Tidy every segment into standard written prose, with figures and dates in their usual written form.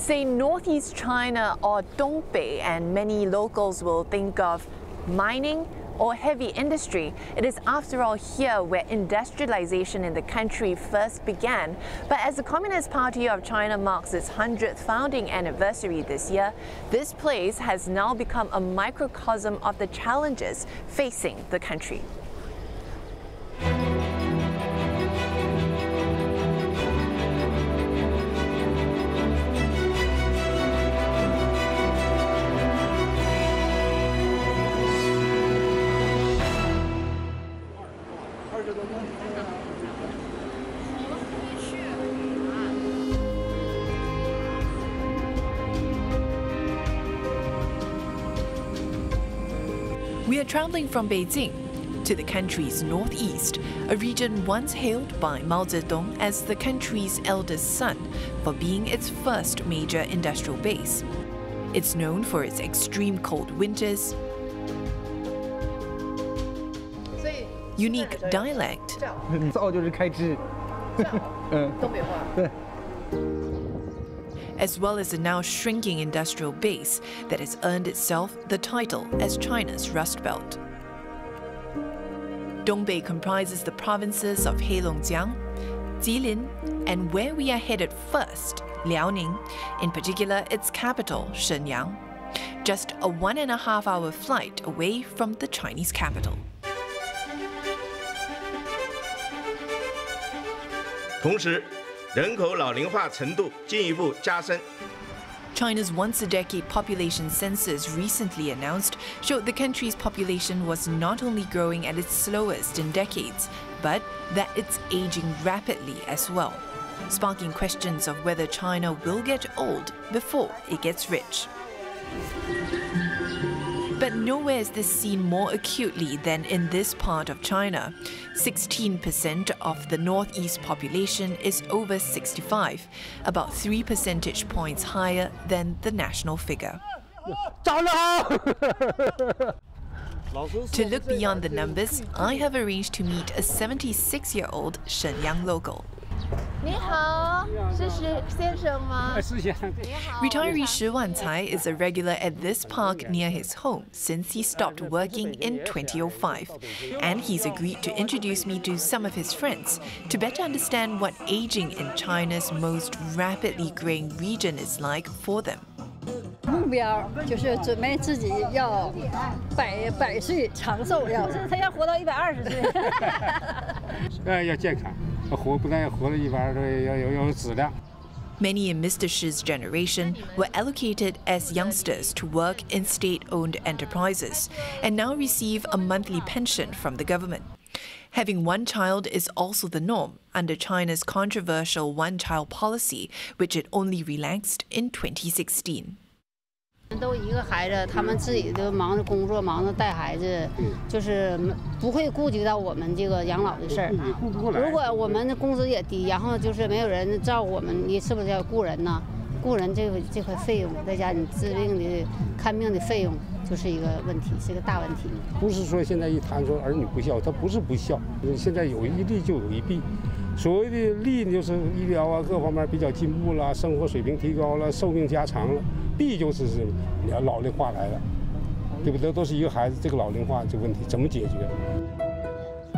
Say northeast China or Dongbei, and many locals will think of mining or heavy industry. It is, after all, here where industrialization in the country first began. But as the Communist Party of China marks its 100th founding anniversary this year, this place has now become a microcosm of the challenges facing the country. We are traveling from Beijing to the country's northeast, a region once hailed by Mao Zedong as the country's eldest son for being its first major industrial base. It's known for its extreme cold winters, unique dialect, as well as a now shrinking industrial base that has earned itself the title as China's Rust Belt. Dongbei comprises the provinces of Heilongjiang, Jilin, and where we are headed first, Liaoning, in particular its capital, Shenyang, just a 1.5-hour flight away from the Chinese capital. 同时，人口老龄化程度进一步加深。 China's once-a-decade population census recently announced showed the country's population was not only growing at its slowest in decades, but that it's aging rapidly as well, sparking questions of whether China will get old before it gets rich. But nowhere is this seen more acutely than in this part of China. 16% of the northeast population is over 65, about 3 percentage points higher than the national figure. To look beyond the numbers, I have arranged to meet a 76-year-old Shenyang local. Retiree Shi Wancai is a regular at this park near his home since he stopped working in 2005. And he's agreed to introduce me to some of his friends to better understand what aging in China's most rapidly graying region is like for them. 目标就是准备自己要百岁长寿，他要活到120岁。要健康，不但要活到120岁，要有质量。 Many in Mr. Shi's generation were allocated as youngsters to work in state-owned enterprises and now receive a monthly pension from the government. Having one child is also the norm under China's controversial one-child policy, which it only relaxed in 2016. 都一个孩子，他们自己都忙着工作，忙着带孩子，就是不会顾及到我们这个养老的事儿。如果我们的工资也低，然后就是没有人照顾我们，你是不是要雇人呢？雇人这块费用，再加你治病的、看病的费用，就是一个问题，是个大问题。不是说现在一谈说儿女不孝，他不是不孝，现在有一利就有一弊。所谓的利就是医疗啊各方面比较进步了，生活水平提高了，寿命加长了。 弊就是老龄化来了，对不对？都是一个孩子，这个老龄化这个问题怎么解决？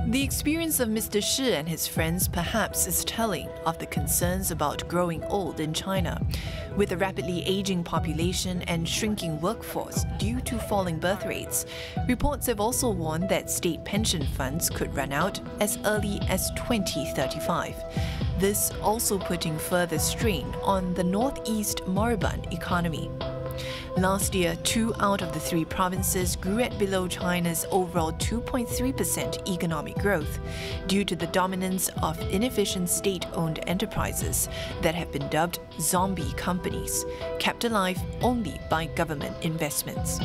The experience of Mr. Shi and his friends perhaps is telling of the concerns about growing old in China. With a rapidly aging population and shrinking workforce due to falling birth rates, reports have also warned that state pension funds could run out as early as 2035. This also putting further strain on the northeast moribund economy. Last year, 2 out of the 3 provinces grew at below China's overall 2.3% economic growth due to the dominance of inefficient state-owned enterprises that have been dubbed zombie companies, kept alive only by government investments.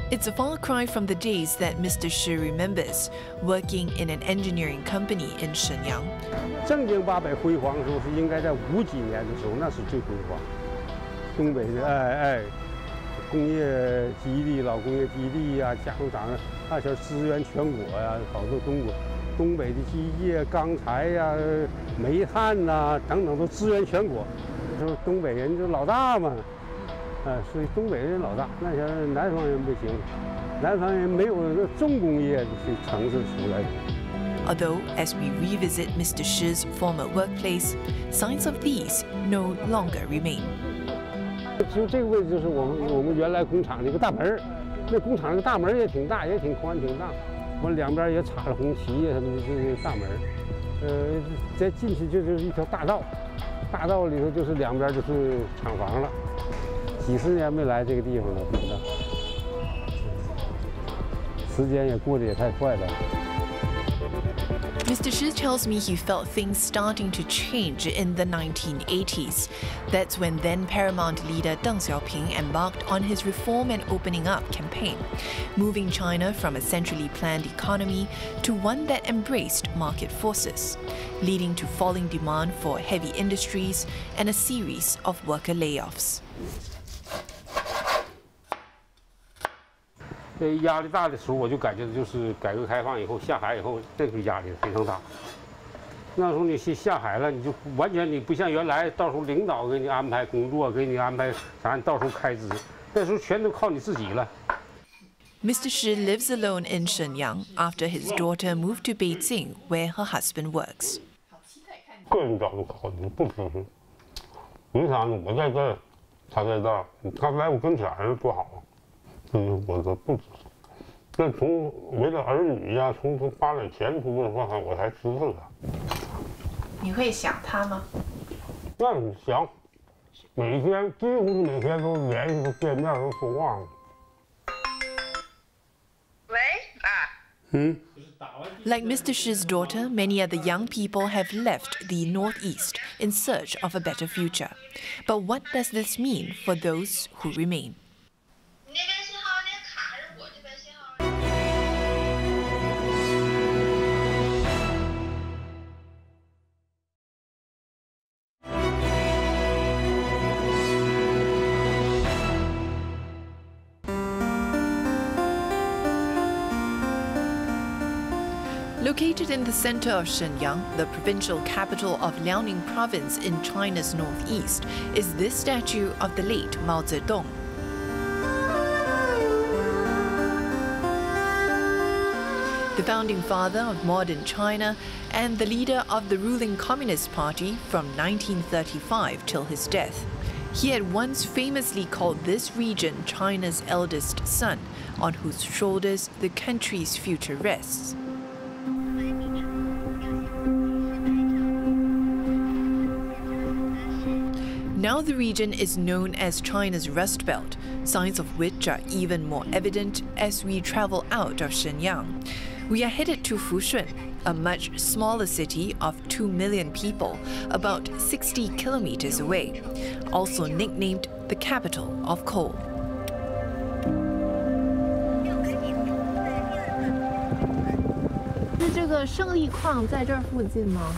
It's a far cry from the days that Mr. Shi remembers, working in an engineering company in Shenyang. 正经八百辉煌的时候是应该在50几年的时候，那是最辉煌。 东北的工业基地、老工业基地呀、加工厂大小支援全国呀，好多东北的机械、钢材呀、煤炭呐等等都支援全国。时候东北人就老大嘛，是东北人老大，那些南方人不行，南方人没有那重工业的城市出来的。 Although, as we revisit Mr. Shi's former workplace, signs of these no longer remain. 就这个位置就是我们原来工厂的一个大门，那工厂那个大门也挺大，也挺宽，挺大。完两边也插了红旗呀什么的，这个大门。再进去就是一条大道，大道里头就是两边就是厂房了。几十年没来这个地方了，反正时间也过得也太快了。 Mr. Shi tells me he felt things starting to change in the 1980s. That's when then Paramount leader Deng Xiaoping embarked on his reform and opening up campaign, moving China from a centrally planned economy to one that embraced market forces, leading to falling demand for heavy industries and a series of worker layoffs. 压力大的时候，我就感觉就是改革开放以后下海以后，这个压力非常大。那时候你下海了，你就完全你不像原来，到时候领导给你安排工作，给你安排啥，到时候开支，那时候全都靠你自己了。Mr. Shi lives alone in Shenyang after his daughter moved to Beijing, where her husband works. 个人角度考虑不平衡，为啥呢？我在这儿，他在这儿，他来我跟前儿多好啊！ 我说不支持。那从为了儿女呀，从发展前途的话，我才支持他。你会想他吗？那你想，每天几乎每天都联系、都见面、都说话。喂啊。Like Mr. Shi's daughter, many other young people have left the Northeast in search of a better future. But what does this mean for those who remain? Located in the center of Shenyang, the provincial capital of Liaoning province in China's northeast, is this statue of the late Mao Zedong. The founding father of modern China and the leader of the ruling Communist Party from 1935 till his death. He had once famously called this region China's eldest son, on whose shoulders the country's future rests. Now the region is known as China's Rust Belt, signs of which are even more evident as we travel out of Shenyang. We are headed to Fushun, a much smaller city of 2 million people, about 60 kilometers away, also nicknamed the capital of coal. 是这个胜利矿在这儿附近吗？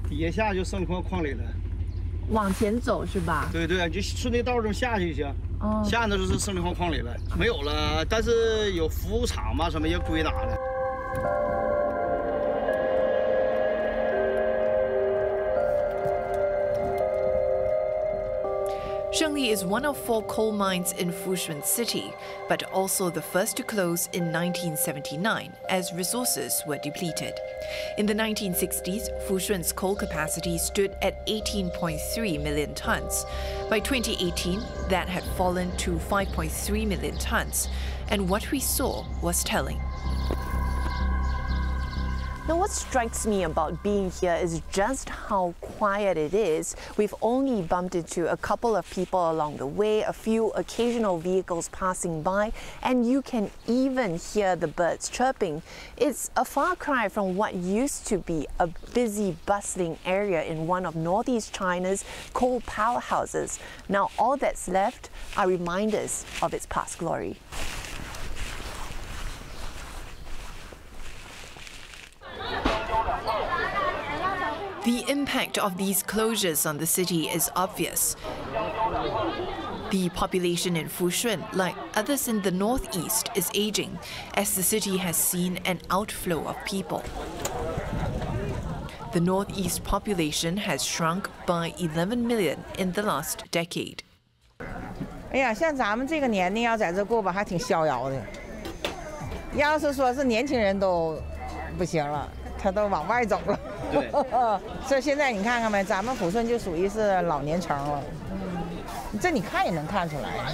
底下就胜利矿里了。 往前走是吧？对对，你就顺那道路下去就行。哦，下那就是胜利矿里了，没有了，但是有服务厂嘛，什么也归哪了。 Shengli is one of 4 coal mines in Fushun City, but also the first to close in 1979 as resources were depleted. In the 1960s, Fushun's coal capacity stood at 18.3 million tons. By 2018, that had fallen to 5.3 million tons, and what we saw was telling. Now, what strikes me about being here is just how quiet it is. We've only bumped into a couple of people along the way, a few occasional vehicles passing by, and you can even hear the birds chirping. It's a far cry from what used to be a busy, bustling area in one of Northeast China's coal powerhouses. Now, all that's left are reminders of its past glory. The impact of these closures on the city is obvious. The population in Fushun, like others in the northeast, is aging, as the city has seen an outflow of people. The northeast population has shrunk by 11 million in the last decade. 哎呀，像咱们这个年龄要在这过吧，还挺逍遥的。要是说是年轻人都不行了，他都往外走了。对。这现在你看看没，咱们抚顺就属于是老年城了。这你看也能看出来。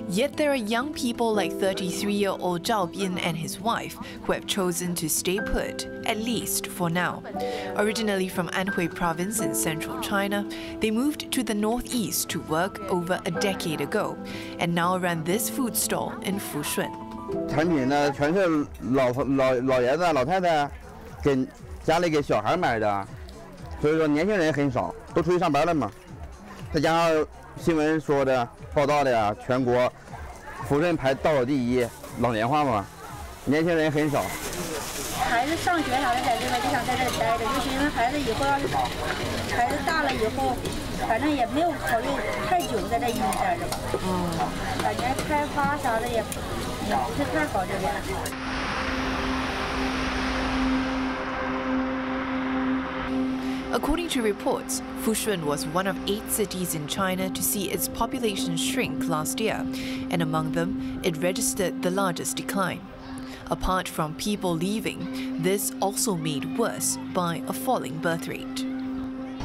Yet there are young people like 33-year-old Zhao Bin and his wife who have chosen to stay put, at least for now. Originally from Anhui province in central China, they moved to the northeast to work over a decade ago, and now run this food stall in Fushun. 产品呢，全是老爷子、老太太给家里给小孩买的，所以说年轻人很少，都出去上班了嘛。再加上新闻说的、报道的呀，全国抚顺排倒数第一，老年化嘛，年轻人很少。孩子上学啥的在这边就想在这待着，就是因为孩子以后要是孩子大了以后，反正也没有考虑太久在这一直待着吧。感觉开发啥的也不是太好这边。According to reports, Fushun was one of 8 cities in China to see its population shrink last year, and among them, it registered the largest decline. Apart from people leaving, this also made worse by a falling birth rate.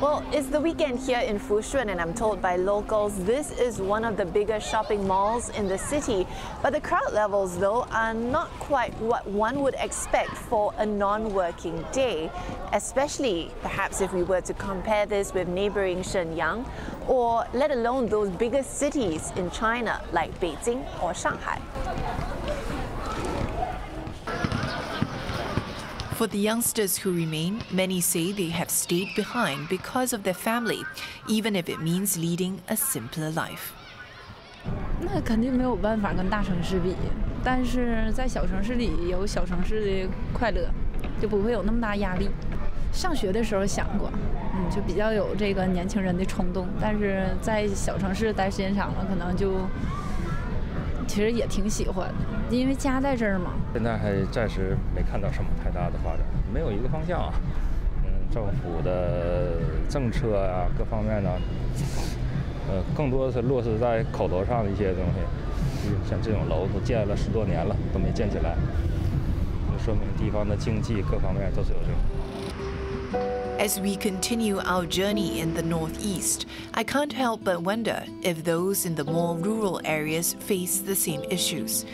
Well, it's the weekend here in Fushun, and I'm told by locals this is one of the biggest shopping malls in the city. But the crowd levels, though, are not quite what one would expect for a non-working day, especially perhaps if we were to compare this with neighboring Shenyang, or let alone those biggest cities in China like Beijing or Shanghai. For the youngsters who remain, many say they have stayed behind because of their family, even if it means leading a simpler life. 那肯定没有办法跟大城市比，但是在小城市里有小城市的快乐，就不会有那么大压力。上学的时候想过，就比较有这个年轻人的冲动，但是在小城市待时间长了，可能就其实也挺喜欢的，因为家在这儿嘛。现在还暂时没看到什么太大的发展，没有一个方向啊。政府的政策啊，各方面呢，更多的是落实在口头上的一些东西。像这种楼都建了10多年了，都没建起来，就说明地方的经济各方面都是有这种。As we continue our journey in the northeast, I can't help but wonder if those in the more rural areas face the same issues.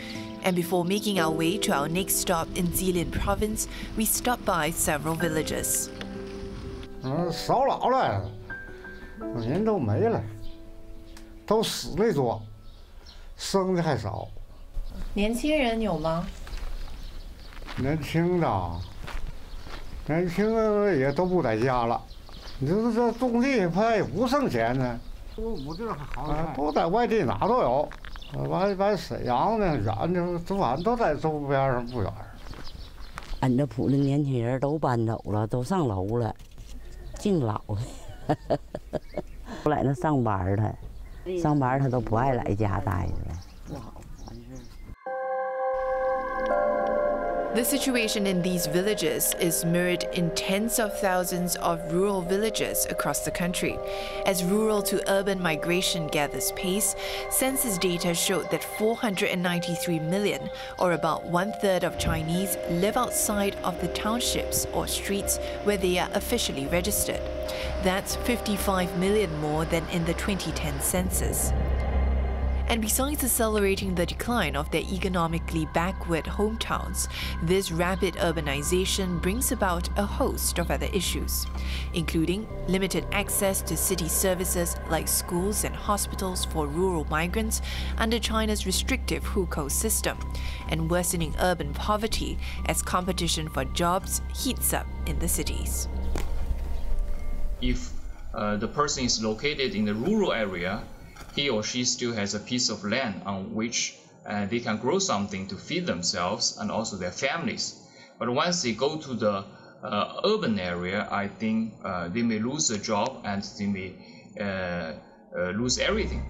And before making our way to our next stop in Jilin province, we stop by several villages. 少老了，人都没了，都死那多，生的还少。年轻人有吗？年轻的也都不在家了。你说这种地它也不挣钱呢。我这好都在外地哪都有，完沈阳呢、远的，反正都在周边上不远。俺这铺的年轻人都搬走了，都上楼了，净老了。不在那上班他都不爱来家待着了，不好。 The situation in these villages is mirrored in tens of thousands of rural villages across the country. As rural to urban migration gathers pace, census data showed that 493 million, or about 1/3 of Chinese, live outside of the townships or streets where they are officially registered. That's 55 million more than in the 2010 census. And besides accelerating the decline of their economically backward hometowns, this rapid urbanization brings about a host of other issues, including limited access to city services like schools and hospitals for rural migrants under China's restrictive hukou system, and worsening urban poverty as competition for jobs heats up in the cities. If the person is located in the rural area, he or she still has a piece of land on which they can grow something to feed themselves and also their families. But once they go to the urban area, I think they may lose a job and they may lose everything.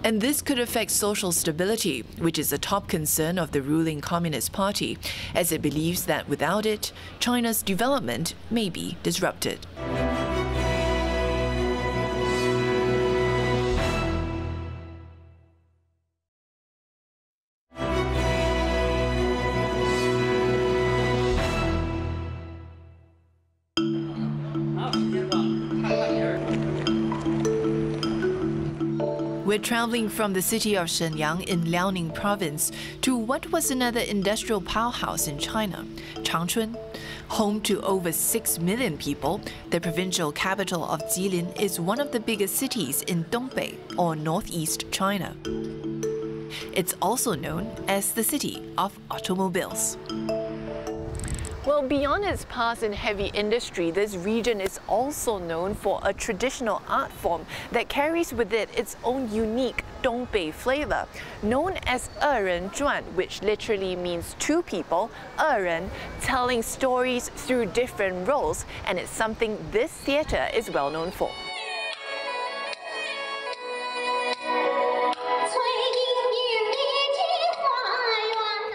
And this could affect social stability, which is a top concern of the ruling Communist Party, as it believes that without it, China's development may be disrupted. We're traveling from the city of Shenyang in Liaoning province to what was another industrial powerhouse in China, Changchun. Home to over 6 million people, the provincial capital of Jilin is one of the biggest cities in Dongbei, or northeast China. It's also known as the city of automobiles. Well, beyond its past in heavy industry, this region is also known for a traditional art form that carries with it its own unique Dongbei flavor, known as 二人传, which literally means two people, 二人, telling stories through different roles, and it's something this theatre is well known for.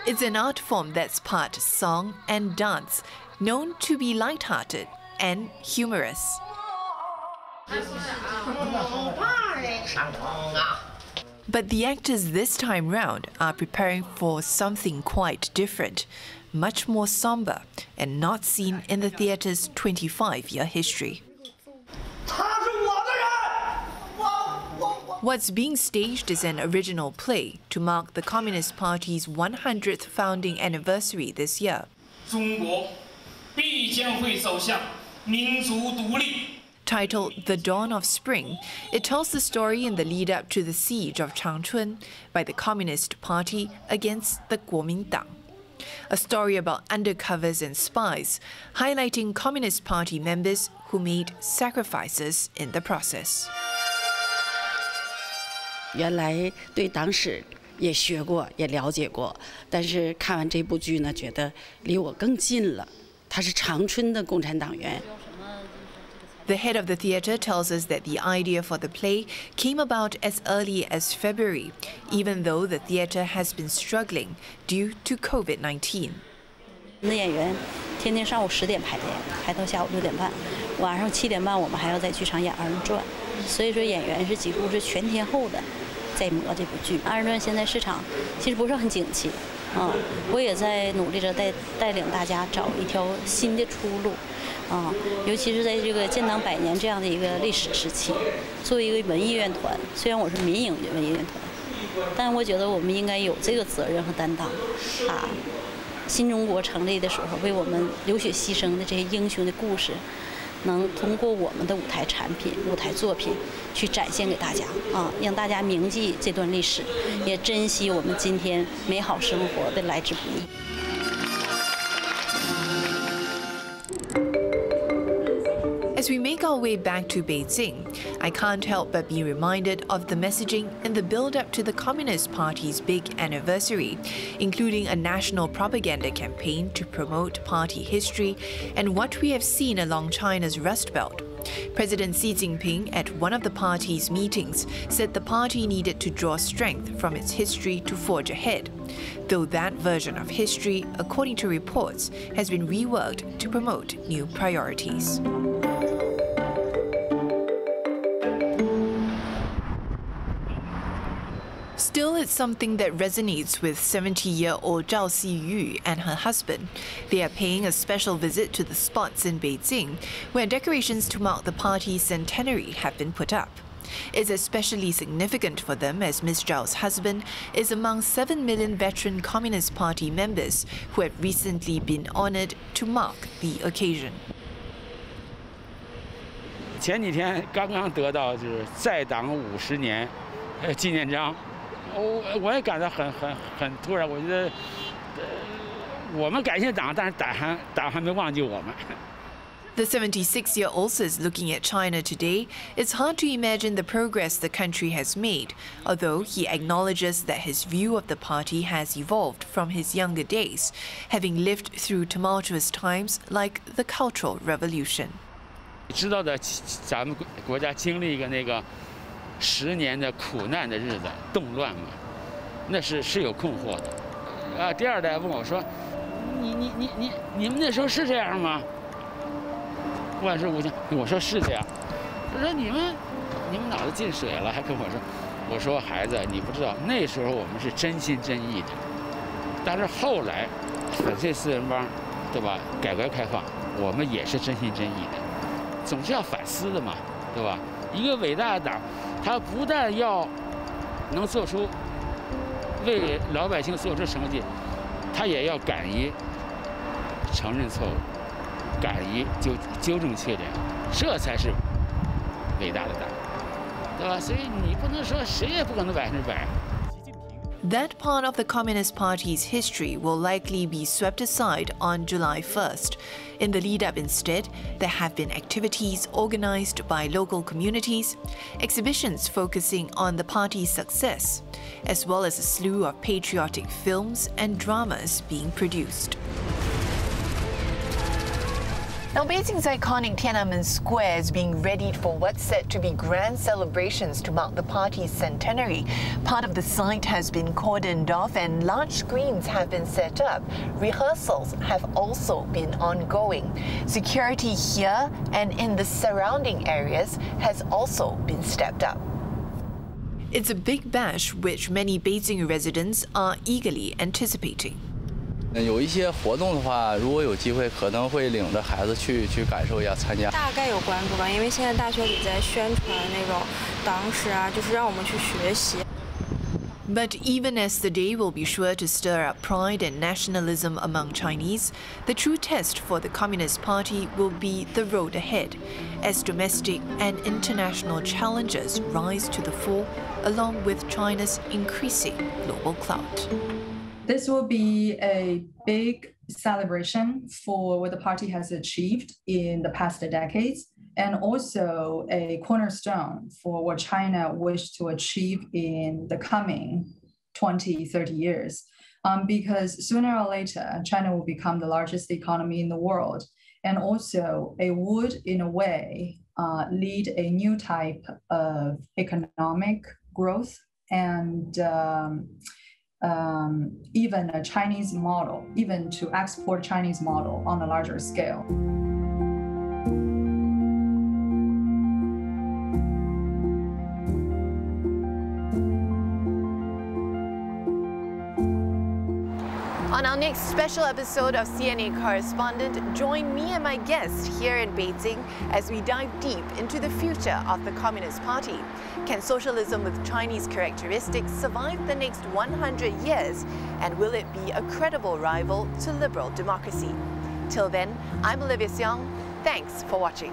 It's an art form that's part song and dance, known to be light-hearted and humorous. But the actors this time round are preparing for something quite different, much more somber and not seen in the theatre's 25-year history. What's being staged is an original play to mark the Communist Party's 100th founding anniversary this year. Titled The Dawn of Spring, it tells the story in the lead-up to the siege of Changchun by the Communist Party against the Kuomintang. A story about undercovers and spies, highlighting Communist Party members who made sacrifices in the process. 原来对党史也学过，也了解过，但是看完这部剧呢，觉得离我更近了。他是长春的共产党员。The head of the theatre tells us that the idea for the play came about as early as February, even though the theatre has been struggling due to COVID-19. 我们的演员天天上午10点排练，排到下午6点半，晚上7点半我们还要在剧场演二人转。 所以说，演员是几乎是全天候的在磨这部剧。二人转现在市场其实不是很景气，我也在努力着带领大家找一条新的出路，尤其是在这个建党100年这样的一个历史时期，作为一个文艺院团，虽然我是民营的文艺院团，但我觉得我们应该有这个责任和担当，把新中国成立的时候为我们流血牺牲的这些英雄的故事。 能通过我们的舞台产品、舞台作品去展现给大家让大家铭记这段历史，也珍惜我们今天美好生活的来之不易。 As we make our way back to Beijing, I can't help but be reminded of the messaging in the build-up to the Communist Party's big anniversary, including a national propaganda campaign to promote party history and what we have seen along China's Rust Belt. President Xi Jinping, at one of the party's meetings, said the party needed to draw strength from its history to forge ahead, though that version of history, according to reports, has been reworked to promote new priorities. Still, it's something that resonates with 70-year-old Zhao Xiyu and her husband. They are paying a special visit to the spots in Beijing, where decorations to mark the party's centenary have been put up. It's especially significant for them as Ms. Zhao's husband is among 7 million veteran Communist Party members who have recently been honored to mark the occasion. 前几天刚刚得到就是在党50年纪念章。 我也感到很突然，我觉得，我们感谢党，但是党还没忘记我们。The 76-year-old says looking at China today, it's hard to imagine the progress the country has made, although he acknowledges that his view of the party has evolved from his younger days, having lived through tumultuous times like the Cultural Revolution. 知道的，咱们国家经历一个那个10年的苦难的日子，动乱嘛，那是有困惑的。啊，第二代问我说：“你们那时候是这样吗？”万事无疆，我说是这样。他说你们脑子进水了，还跟我说。我说孩子，你不知道那时候我们是真心真意的，但是后来粉碎四人帮，对吧？改革开放，我们也是真心真意的，总是要反思的嘛，对吧？一个伟大的党，他不但要能做出为老百姓做出成绩，他也要敢于承认错误，敢于纠正缺点，这才是伟大的党。 That part of the Communist Party's history will likely be swept aside on July 1st. In the lead-up instead, there have been activities organized by local communities, exhibitions focusing on the party's success, as well as a slew of patriotic films and dramas being produced. Now, Beijing's iconic Tiananmen Square is being readied for what's said to be grand celebrations to mark the party's centenary. Part of the site has been cordoned off and large screens have been set up. Rehearsals have also been ongoing. Security here and in the surrounding areas has also been stepped up. It's a big bash which many Beijing residents are eagerly anticipating. 有一些活动的话，如果有机会，可能会领着孩子去感受一下，参加。大概有关注吧，因为现在大学里在宣传那种党史啊，就是让我们去学习。But even as the day will be sure to stir up pride and nationalism among Chinese, the true test for the Communist Party will be the road ahead, as domestic and international challenges rise to the fore, along with China's increasing global clout. This will be a big celebration for what the party has achieved in the past decades, and also a cornerstone for what China wishes to achieve in the coming 20, 30 years. Because sooner or later, China will become the largest economy in the world, and also it would, in a way, lead a new type of economic growth and even a Chinese model, even to export Chinese model on a larger scale. On our next special episode of CNA Correspondent, join me and my guest here in Beijing as we dive deep into the future of the Communist Party. Can socialism with Chinese characteristics survive the next 100 years? And will it be a credible rival to liberal democracy? Till then, I'm Olivia Xiong. Thanks for watching.